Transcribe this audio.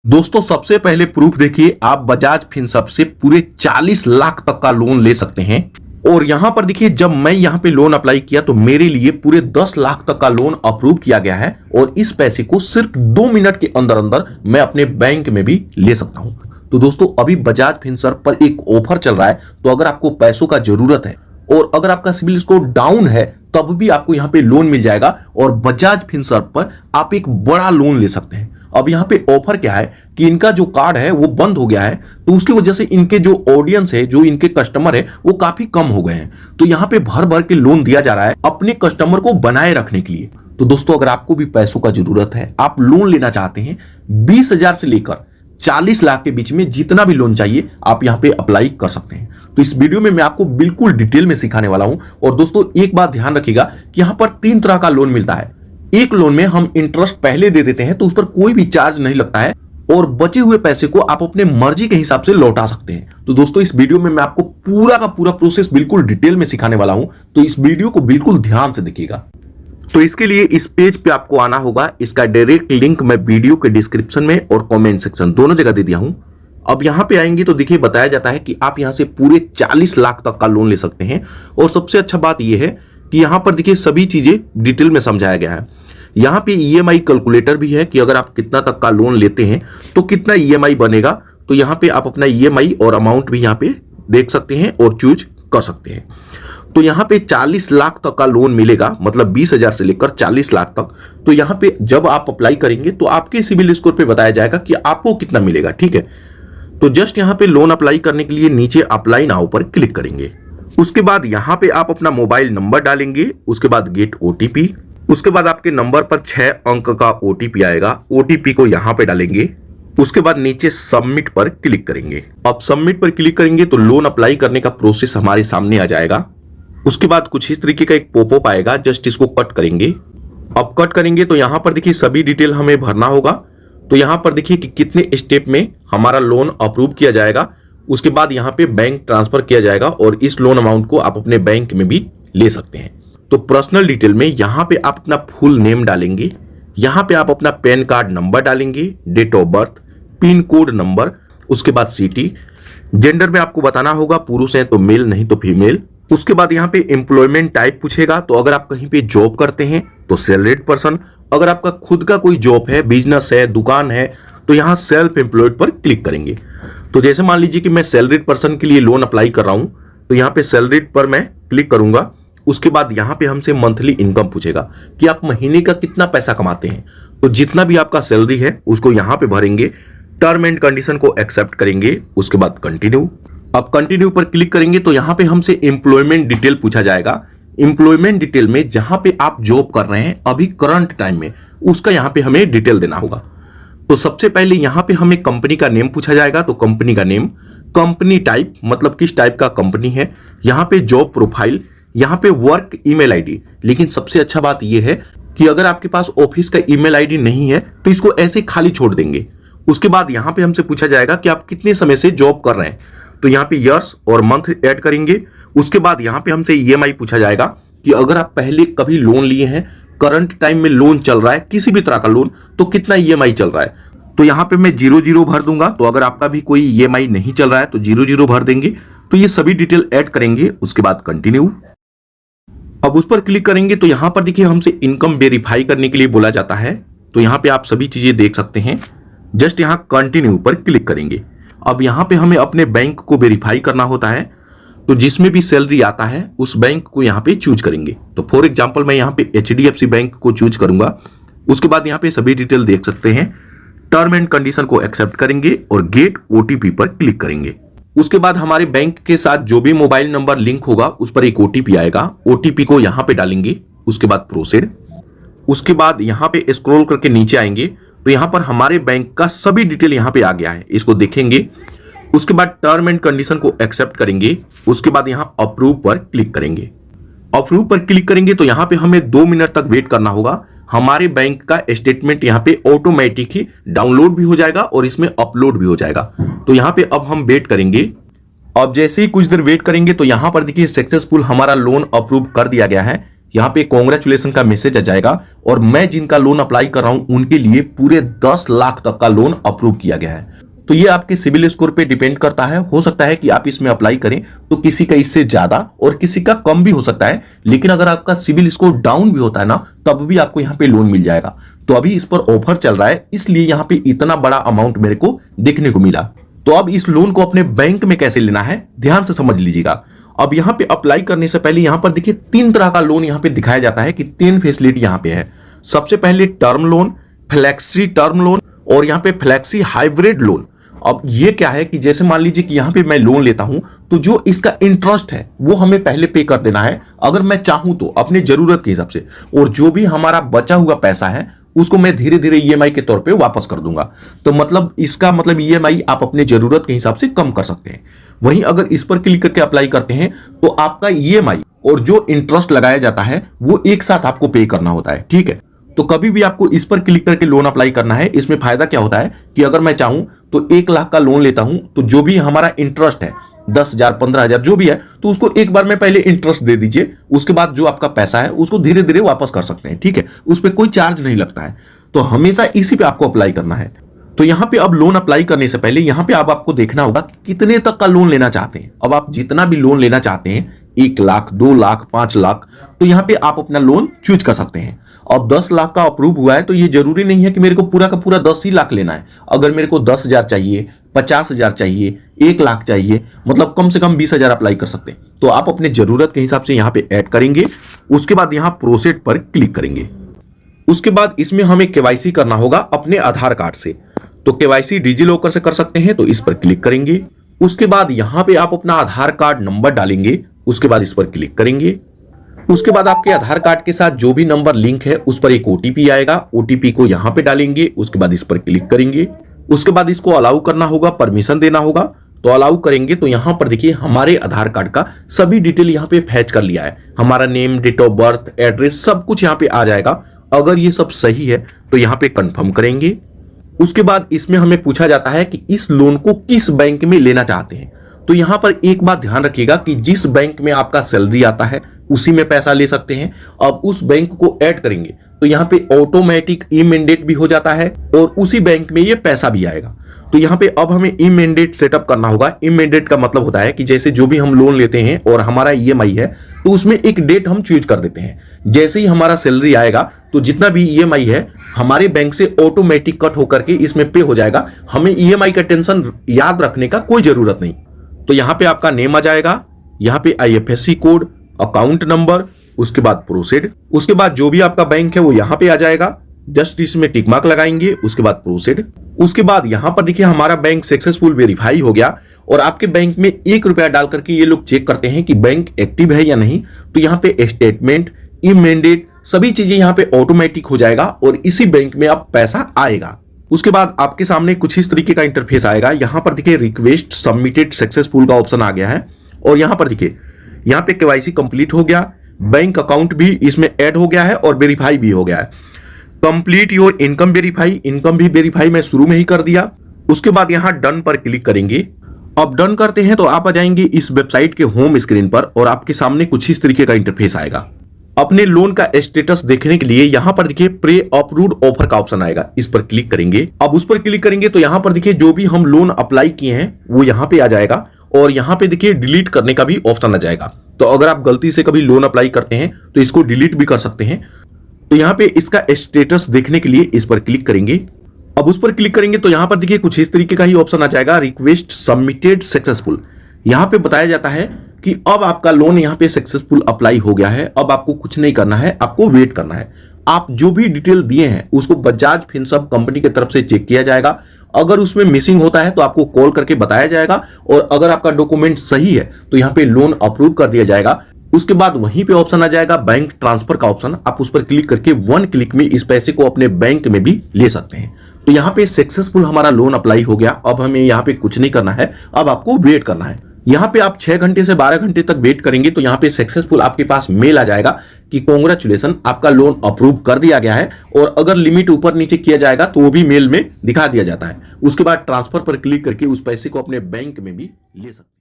दोस्तों सबसे पहले प्रूफ देखिए, आप बजाज फिनसर्व से पूरे 40 लाख तक का लोन ले सकते हैं। और यहां पर देखिए, जब मैं यहां पे लोन अप्लाई किया तो मेरे लिए पूरे 10 लाख तक का लोन अप्रूव किया गया है और इस पैसे को सिर्फ 2 मिनट के अंदर अंदर मैं अपने बैंक में भी ले सकता हूं। तो दोस्तों अभी बजाज फिनसर्व पर एक ऑफर चल रहा है, तो अगर आपको पैसों का जरूरत है और अगर आपका सिबिल स्कोर डाउन है तब भी आपको यहां पे लोन मिल जाएगा और बजाज फिनसर्व पर आप एक बड़ा लोन ले सकते हैं। अब यहाँ पे ऑफर क्या है कि इनका जो कार्ड है वो बंद हो गया है, तो उसकी वजह से इनके जो ऑडियंस है, जो इनके कस्टमर है, वो काफी कम हो गए हैं। तो यहाँ पे भर भर के लोन दिया जा रहा है अपने कस्टमर को बनाए रखने के लिए। तो दोस्तों अगर आपको भी पैसों का जरूरत है, आप लोन लेना चाहते हैं, 20,000 से लेकर 40 लाख के बीच में जितना भी लोन चाहिए आप यहाँ पे अप्लाई कर सकते हैं। तो इस वीडियो में मैं आपको बिल्कुल डिटेल में सिखाने वाला हूं। और दोस्तों एक बात ध्यान रखिएगा कि यहाँ पर 3 तरह का लोन मिलता है। एक लोन में हम इंटरेस्ट पहले दे देते हैं तो उस पर कोई भी चार्ज नहीं लगता है और बचे हुए पैसे को आप अपने मर्जी के हिसाब से लौटा सकते हैं। तो दोस्तों इस वीडियो में मैं आपको पूरा का पूरा प्रोसेस बिल्कुल डिटेल में सिखाने वाला हूं, तो इस वीडियो को बिल्कुल ध्यान से देखिएगा। तो इसके लिए इस पेज पे आपको आना होगा। इसका डायरेक्ट लिंक मैं वीडियो के डिस्क्रिप्शन में और कमेंट सेक्शन दोनों जगह दे दिया हूं। अब यहां पे आएंगे तो देखिए बताया जाता है कि आप यहां से पूरे 40 लाख तक का लोन ले सकते हैं। और सबसे अच्छा बात यह है कि यहां पर देखिए सभी चीजें डिटेल में समझाया गया है। यहां पे ईएमआई कैलकुलेटर भी है कि अगर आप कितना तक का लोन लेते हैं तो कितना ईएमआई बनेगा। तो यहां पे आप अपना ईएमआई और अमाउंट भी यहां पे देख सकते हैं और चूज कर सकते हैं। तो यहां पे 40 लाख तक का लोन मिलेगा, मतलब 20,000 से लेकर 40 लाख तक। तो यहां पे जब आप अप्लाई करेंगे तो आपके सिबिल स्कोर पे बताया जाएगा कि आपको कितना मिलेगा। ठीक है, तो जस्ट यहां पे लोन अप्लाई करने के लिए नीचे अप्लाई नाउ पर क्लिक करेंगे। उसके बाद यहां पे आप अपना मोबाइल नंबर डालेंगे, उसके बाद गेट ओटीपी, उसके बाद आपके नंबर पर 6 अंक का ओटीपी आएगा। ओटीपी को यहां पे डालेंगे, उसके बाद नीचे सबमिट पर क्लिक करेंगे। अब सबमिट पर क्लिक करेंगे तो लोन अप्लाई करने का प्रोसेस हमारे सामने आ जाएगा। उसके बाद कुछ इस तरीके का एक पॉपअप आएगा, जस्ट इसको कट करेंगे। अब कट करेंगे तो यहां पर देखिए सभी डिटेल हमें भरना होगा। तो यहां पर देखिए कि कितने स्टेप में हमारा लोन अप्रूव किया जाएगा, उसके बाद यहां पे बैंक ट्रांसफर किया जाएगा और इस लोन अमाउंट को आप अपने बैंक में भी ले सकते हैं। तो पर्सनल डिटेल में यहां पे आप अपना फुल नेम डालेंगे, यहां पे आप अपना पैन कार्ड नंबर डालेंगे, date of birth, pin code number, उसके बाद सिटी, जेंडर में आपको बताना होगा पुरुष है तो मेल नहीं तो फीमेल। उसके बाद यहां पे एम्प्लॉयमेंट टाइप पूछेगा, तो अगर आप कहीं पे जॉब करते हैं तो सैलरीड पर्सन, अगर आपका खुद का कोई जॉब है, बिजनेस है, दुकान है, तो यहां सेल्फ एम्प्लॉयड पर क्लिक करेंगे। तो जैसे मान लीजिए कि मैं सैलरीड पर्सन के लिए लोन अप्लाई कर रहा हूं, तो यहां पे सैलरीड पर मैं क्लिक करूंगा। उसके बाद यहां पे हमसे मंथली इनकम पूछेगा कि आप महीने का कितना पैसा कमाते हैं। तो जितना भी आपका सैलरी है उसको यहां पे भरेंगे, टर्म एंड कंडीशन को एक्सेप्ट करेंगे, उसके बाद कंटिन्यू। अब कंटिन्यू पर क्लिक करेंगे तो यहां पे हमसे एम्प्लॉयमेंट डिटेल पूछा जाएगा। एम्प्लॉयमेंट डिटेल में जहां पे आप जॉब कर रहे हैं अभी करंट टाइम में, उसका यहां पे हमें डिटेल देना होगा। तो सबसे पहले यहां पे हमें कंपनी का नेम पूछा जाएगा, तो कंपनी का नेम, कंपनी टाइप मतलब किस टाइप का कंपनी है, यहां पे जॉब प्रोफाइल, यहां पे वर्क ईमेल आईडी। लेकिन सबसे अच्छा बात यह है कि अगर आपके पास ऑफिस का ईमेल आईडी नहीं है तो इसको ऐसे खाली छोड़ देंगे। उसके बाद यहां पे हमसे पूछा जाएगा कि आप कितने समय से जॉब कर रहे हैं, तो यहां पे ईयर्स और मंथ ऐड करेंगे। उसके बाद यहां पे हमसे ईएमआई पूछा जाएगा कि अगर आप पहले कभी लोन लिए हैं, करंट टाइम में लोन चल रहा है किसी भी तरह का लोन, तो कितना ईएमआई चल रहा है। तो यहां पे मैं 00 भर दूंगा। तो अगर आपका भी कोई ईएमआई नहीं चल रहा है तो 00 भर देंगे। तो ये सभी डिटेल ऐड करेंगे, उसके बाद कंटिन्यू। अब उस पर क्लिक करेंगे तो यहां पर देखिए हमसे इनकम वेरीफाई करने के लिए बोला जाता है। तो यहां पे आप सभी चीजें देख सकते हैं। जस्ट यहां कंटिन्यू पर क्लिक करेंगे। अब यहां पे हमें अपने बैंक को वेरीफाई करना होता है, तो जिसमें भी सैलरी आता है उस बैंक को यहां पे चूज करेंगे। तो फॉर एग्जांपल मैं यहां पे एचडीएफसी बैंक को चूज करूंगा। उसके बाद यहां पे सभी डिटेल देख सकते हैं। टर्म एंड कंडीशन को एक्सेप्ट करेंगे और गेट ओटीपी पर क्लिक करेंगे। उसके बाद हमारे बैंक के साथ जो भी मोबाइल नंबर लिंक होगा उस पर एक ओटीपी आएगा। ओटीपी को यहां पे डालेंगे, उसके बाद प्रोसीड। उसके बाद यहां पे स्क्रॉल करके नीचे आएंगे तो यहां पर हमारे बैंक का सभी डिटेल यहां पे आ गया है, इसको देखेंगे। उसके बाद टर्म एंड कंडीशन को एक्सेप्ट करेंगे। उसके बाद यहां अप्रूव पर क्लिक करेंगे। अप्रूव पर क्लिक करेंगे तो यहां पे हमें 2 मिनट तक वेट करना होगा। हमारे बैंक का स्टेटमेंट यहां पे ऑटोमेटिक ही डाउनलोड भी हो जाएगा और इसमें अपलोड भी हो जाएगा। तो यहां पे अब हम वेट करेंगे। अब जैसे ही कुछ देर वेट करेंगे तो यहां पर देखिए सक्सेसफुल हमारा लोन अप्रूव कर दिया गया है। यहाँ पे कांग्रेचुलेशन का मैसेज आ जाएगा और मैं जिनका लोन अप्लाई कर रहा हूं उनके लिए पूरे 10 लाख तक का लोन अप्रूव किया गया है। तो ये आपके सिविल स्कोर पे डिपेंड करता है, हो सकता है कि आप इसमें अप्लाई करें तो किसी का इससे ज्यादा और किसी का कम भी हो सकता है, लेकिन अगर आपका सिविल स्कोर डाउन भी होता है ना तब भी आपको यहाँ पे लोन मिल जाएगा। तो अभी इस पर ऑफर चल रहा है, इसलिए यहाँ पे इतना बड़ा अमाउंट मेरे को देखने को मिला। तो अब इस लोन को अपने बैंक में कैसे लेना है ध्यान से समझ लीजिएगा। अब यहाँ पे अप्लाई करने से पहले यहाँ पर देखिए 3 तरह का लोन यहाँ पे दिखाया जाता है कि 3 फैसिलिटी यहाँ पे है। सबसे पहले term loan, flexi term loan और यहाँ पे फ्लेक्सी हाइब्रिड लोन। अब ये क्या है कि जैसे मान लीजिए कि यहाँ पे मैं लोन लेता हूं तो जो इसका इंटरेस्ट है वो हमें पहले पे कर देना है अगर मैं चाहूं तो अपने जरूरत के हिसाब से, और जो भी हमारा बचा हुआ पैसा है उसको मैं धीरे धीरे ईएमआई के तौर पे वापस कर दूंगा। तो मतलब इसका मतलब ईएमआई आप अपने जरूरत के हिसाब से कम कर सकते हैं। वहीं अगर इस पर क्लिक करके अप्लाई करते हैं तो आपका ईएमआई और जो इंटरेस्ट लगाया जाता है वो एक साथ आपको पे करना होता है, ठीक है। तो कभी भी आपको इस पर क्लिक करके लोन अप्लाई करना है। इसमें फायदा क्या होता है कि अगर मैं चाहूं तो 1 लाख का लोन लेता हूं तो जो भी हमारा इंटरेस्ट है 10,000 15,000 जो भी है तो उसको एक बार में पहले इंटरेस्ट दे दीजिए, उसके बाद जो आपका पैसा है उसको धीरे धीरे वापस कर सकते हैं, ठीक है। उस पर कोई चार्ज नहीं लगता है। तो हमेशा इसी पे आपको अप्लाई करना है। तो यहाँ पे अब लोन अप्लाई करने से पहले यहाँ पे अब आपको देखना होगा कितने तक का लोन लेना चाहते हैं। अब आप जितना भी लोन लेना चाहते हैं 1 लाख 2 लाख 5 लाख तो यहाँ पे आप अपना लोन चूज कर सकते हैं। अब 10 लाख का अप्रूव हुआ है तो ये जरूरी नहीं है कि मेरे को पूरा का पूरा 10 ही लाख लेना है। अगर मेरे को 10,000 चाहिए, 50,000 चाहिए, 1 लाख चाहिए, मतलब कम से कम 20,000 अप्लाई कर सकते हैं। तो आप अपने जरूरत के हिसाब से यहाँ पे ऐड करेंगे। उसके बाद यहाँ प्रोसीड पर क्लिक करेंगे। उसके बाद इसमें हमें केवाईसी करना होगा अपने आधार कार्ड से। तो केवाईसी डिजिलॉकर से कर सकते हैं, तो इस पर क्लिक करेंगे। उसके बाद यहाँ पे आप अपना आधार कार्ड नंबर डालेंगे। उसके बाद इस पर क्लिक करेंगे। उसके बाद आपके आधार कार्ड के साथ जो भी नंबर लिंक है उस पर एक ओटीपी आएगा, ओटीपी को यहाँ पे डालेंगे। उसके बाद इस पर क्लिक करेंगे। उसके बाद इसको अलाउ करना होगा, परमिशन देना होगा। तो अलाउ करेंगे तो यहाँ पर देखिए हमारे आधार कार्ड का सभी डिटेल यहाँ पे फैच कर लिया है। हमारा name, date of birth, address सब कुछ यहाँ पे आ जाएगा। अगर ये सब सही है तो यहाँ पे कंफर्म करेंगे। उसके बाद इसमें हमें पूछा जाता है कि इस लोन को किस बैंक में लेना चाहते हैं। तो यहां पर एक बात ध्यान रखिएगा कि जिस बैंक में आपका सैलरी आता है उसी में पैसा ले सकते हैं। अब उस बैंक को ऐड करेंगे तो यहाँ पे ऑटोमेटिक ई मैंडेट भी हो जाता है और उसी बैंक में ये पैसा भी आएगा। तो यहाँ पे अब हमें ई मैंडेट सेटअप करना होगा। ई मैंडेट का मतलब होता है कि जैसे जो भी हम लोन लेते हैं और हमारा ईएमआई है तो उसमें एक डेट हम चूज कर देते हैं। जैसे ही हमारा सैलरी आएगा तो जितना भी ईएमआई है हमारे बैंक से ऑटोमेटिक कट होकर के इसमें पे हो जाएगा। हमें ईएमआई का टेंशन याद रखने का कोई जरूरत नहीं। तो यहाँ पे आपका नेम आ जाएगा, यहाँ पे आईएफएससी कोड, अकाउंट नंबर, उसके बाद प्रोसीड। उसके बाद जो भी आपका बैंक है वो यहाँ पे आ जाएगा। जस्ट इसमें टिक मार्क लगाएंगे। उसके बाद प्रोसीड। उसके बाद यहाँ पर देखिए हमारा बैंक सक्सेसफुल वेरीफाई हो गया और आपके बैंक में 1 रुपया डाल करके ये लोग चेक करते हैं कि बैंक एक्टिव है या नहीं। तो यहाँ पे स्टेटमेंट, ई मैंडेट सभी चीजें यहाँ पे ऑटोमेटिक हो जाएगा और इसी बैंक में अब पैसा आएगा। उसके बाद आपके सामने कुछ इस तरीके का इंटरफेस आएगा। यहाँ पर देखिए रिक्वेस्ट सबमिटेड सक्सेसफुल का ऑप्शन आ गया है और यहाँ पर देखिए यहाँ पे केवाईसी कंप्लीट हो गया, बैंक अकाउंट भी इसमें ऐड हो गया है और वेरीफाई भी हो गया है। Complete your income verify, income भी वेरीफाई मैं शुरू में ही कर दिया। उसके बाद यहाँ डन पर क्लिक करेंगे। अब डन करते हैं तो आप आ जाएंगे इस वेबसाइट के होम स्क्रीन पर और आपके सामने कुछ इस तरीके का इंटरफेस आएगा। अपने लोन का स्टेटस देखने के लिए यहाँ पर देखिए प्रे अप्रूव्ड ऑफर का ऑप्शन आएगा, इस पर क्लिक करेंगे। अब उस पर क्लिक करेंगे तो यहाँ पर देखिए जो भी हम लोन अप्लाई किए हैं वो यहाँ पे आ जाएगा और यहाँ पे देखिए डिलीट करने का भी ऑप्शन आ जाएगा। तो अगर आप गलती से कभी लोन अप्लाई करते हैं तो इसको डिलीट भी कर सकते हैं। तो यहाँ पे इसका स्टेटस देखने के लिए इस पर क्लिक करेंगे। अब उस पर क्लिक करेंगे तो यहाँ पर देखिए कुछ इस तरीके का ही ऑप्शन आ जाएगा, रिक्वेस्ट सबमिटेड सक्सेसफुल। यहाँ पे बताया जाता है कि अब आपका लोन यहाँ पे सक्सेसफुल अप्लाई हो गया है। अब आपको कुछ नहीं करना है, आपको वेट करना है। आप जो भी डिटेल दिए हैं उसको बजाज फिनसर्व कंपनी की तरफ से चेक किया जाएगा। अगर उसमें मिसिंग होता है तो आपको कॉल करके बताया जाएगा और अगर आपका डॉक्यूमेंट सही है तो यहाँ पे लोन अप्रूव कर दिया जाएगा। उसके बाद वहीं पे ऑप्शन आ जाएगा बैंक ट्रांसफर का ऑप्शन, आप उस पर क्लिक करके 1 क्लिक में इस पैसे को अपने बैंक में भी ले सकते हैं। तो यहाँ पे सक्सेसफुल हमारा लोन अप्लाई हो गया। अब हमें यहाँ पे कुछ नहीं करना है, अब आपको वेट करना है। यहाँ पे आप 6 घंटे से 12 घंटे तक वेट करेंगे तो यहाँ पे सक्सेसफुल आपके पास मेल आ जाएगा कि कांग्रेचुलेशन आपका लोन अप्रूव कर दिया गया है। और अगर लिमिट ऊपर नीचे किया जाएगा तो वो भी मेल में दिखा दिया जाता है। उसके बाद ट्रांसफर पर क्लिक करके उस पैसे को अपने बैंक में भी ले सकते हैं।